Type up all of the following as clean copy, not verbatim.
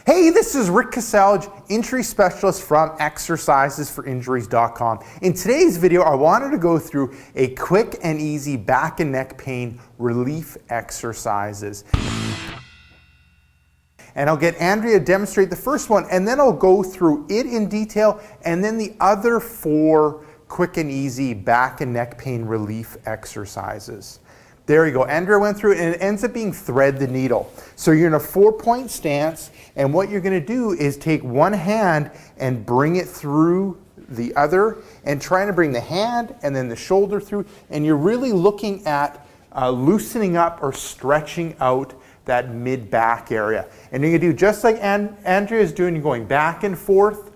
Hey, this is Rick Caselge, injury specialist from exercisesforinjuries.com. In today's video, I wanted to go through a quick and easy back and neck pain relief exercises. And I'll get Andrea to demonstrate the first one, and then I'll go through it in detail, and then the other 4 quick and easy back and neck pain relief exercises. There you go. Andrea went through it, and it ends up being thread the needle. So you're in a 4-point stance, and what you're going to do is take one hand and bring it through the other, and trying to bring the hand and then the shoulder through, and you're really looking at loosening up or stretching out that mid-back area. And you're going to do just like Andrea is doing, you're going back and forth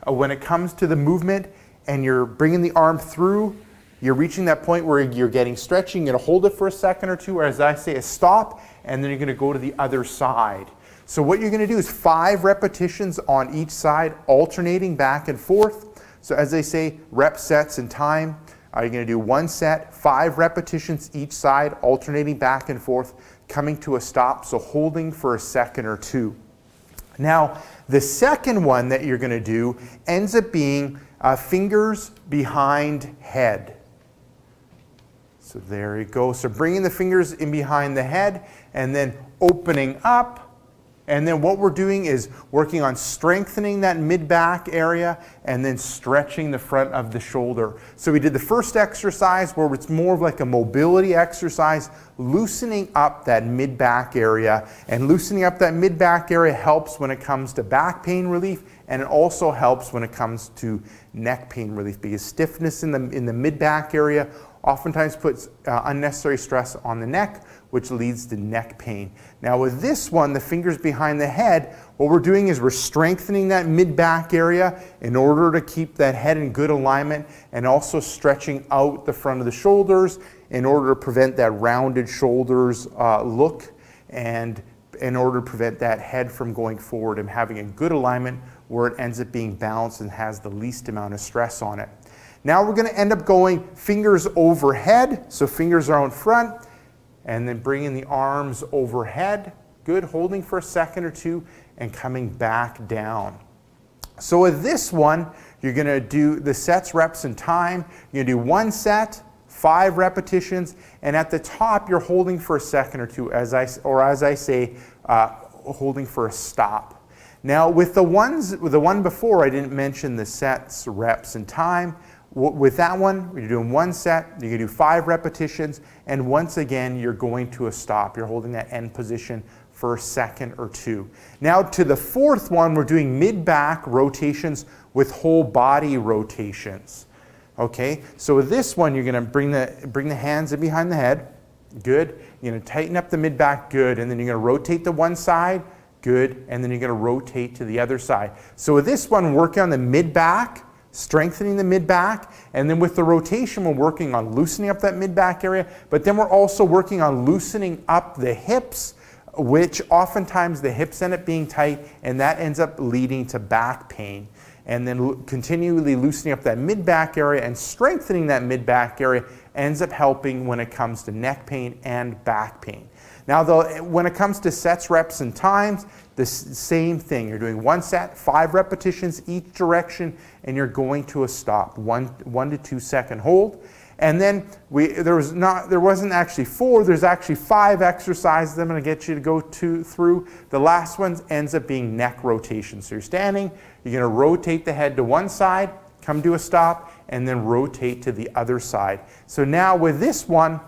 when it comes to the movement, and you're bringing the arm through. You're reaching that point where you're getting stretching. You're going to hold it for a second or two, or as I say, a stop, and then you're going to go to the other side. So what you're going to do is 5 repetitions on each side, alternating back and forth. So as they say, rep sets and time. You're going to do 1 set, 5 repetitions each side, alternating back and forth, coming to a stop, so holding for a second or two. Now, the second one that you're going to do ends up being fingers behind head. So there you go. So bringing the fingers in behind the head and then opening up. And then what we're doing is working on strengthening that mid-back area and then stretching the front of the shoulder. So we did the first exercise where it's more of like a mobility exercise, loosening up that mid-back area. And loosening up that mid-back area helps when it comes to back pain relief, and it also helps when it comes to neck pain relief, because stiffness in the mid-back area oftentimes puts unnecessary stress on the neck, which leads to neck pain. Now with this one, the fingers behind the head, what we're doing is we're strengthening that mid-back area in order to keep that head in good alignment, and also stretching out the front of the shoulders in order to prevent that rounded shoulders look, and in order to prevent that head from going forward and having a good alignment where it ends up being balanced and has the least amount of stress on it. Now we're going to end up going fingers overhead, so fingers are out front, and then bringing the arms overhead, good, holding for a second or two, and coming back down. So with this one, you're going to do the sets, reps, and time. You're going to do 1 set, 5 repetitions, and at the top you're holding for a second or two, as I say, holding for a stop. Now with the one before, I didn't mention the sets, reps, and time. With that one, you're doing 1 set, you're going to do 5 repetitions, and once again, you're going to a stop. You're holding that end position for a second or two. Now to the 4th one, we're doing mid-back rotations with whole body rotations. Okay, so with this one, you're going to bring the hands in behind the head, good. You're going to tighten up the mid-back, good, and then you're going to rotate to one side, good, and then you're going to rotate to the other side. So with this one, working on the mid-back, strengthening the mid-back, and then with the rotation, we're working on loosening up that mid-back area, but then we're also working on loosening up the hips, which oftentimes the hips end up being tight, and that ends up leading to back pain. And then continually loosening up that mid-back area and strengthening that mid-back area ends up helping when it comes to neck pain and back pain. Now, when it comes to sets, reps, and times, the same thing. You're doing 1 set, 5 repetitions each direction, and you're going to a stop, 1 to 2 second hold. And then there wasn't actually 4, there's actually 5 exercises I'm going to get you to go through. The last one ends up being neck rotation. So you're standing, you're going to rotate the head to one side, come to a stop, and then rotate to the other side. So now with this one,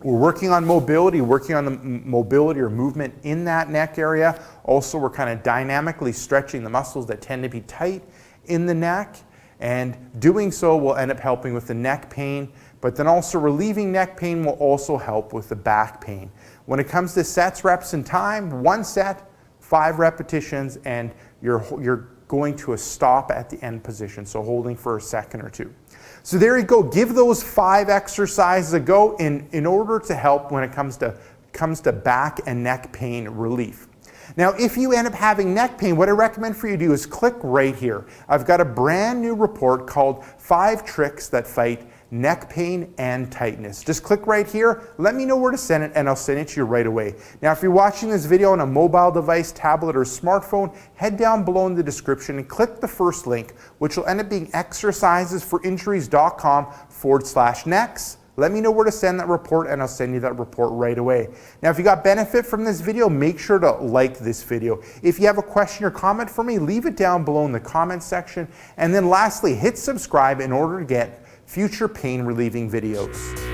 we're working on mobility, or movement in that neck area. Also, we're kind of dynamically stretching the muscles that tend to be tight in the neck, and doing so will end up helping with the neck pain, but then also relieving neck pain will also help with the back pain. When it comes to sets, reps, and time, 1 set, 5 repetitions, and you're going to a stop at the end position, so holding for a second or two. So there you go. Give those 5 exercises a go in order to help when it comes to back and neck pain relief. Now, if you end up having neck pain, what I recommend for you to do is click right here. I've got a brand new report called 5 Tricks That Fight neck pain and tightness. Just click right here, let me know where to send it, and I'll send it to you right away. Now, if you're watching this video on a mobile device, tablet, or smartphone, head down below in the description and click the first link, which will end up being exercisesforinjuries.com/necks. Let me know where to send that report, and I'll send you that report right away. Now, if you got benefit from this video, make sure to like this video. If you have a question or comment for me, leave it down below in the comment section. And then lastly, hit subscribe in order to get future pain relieving videos.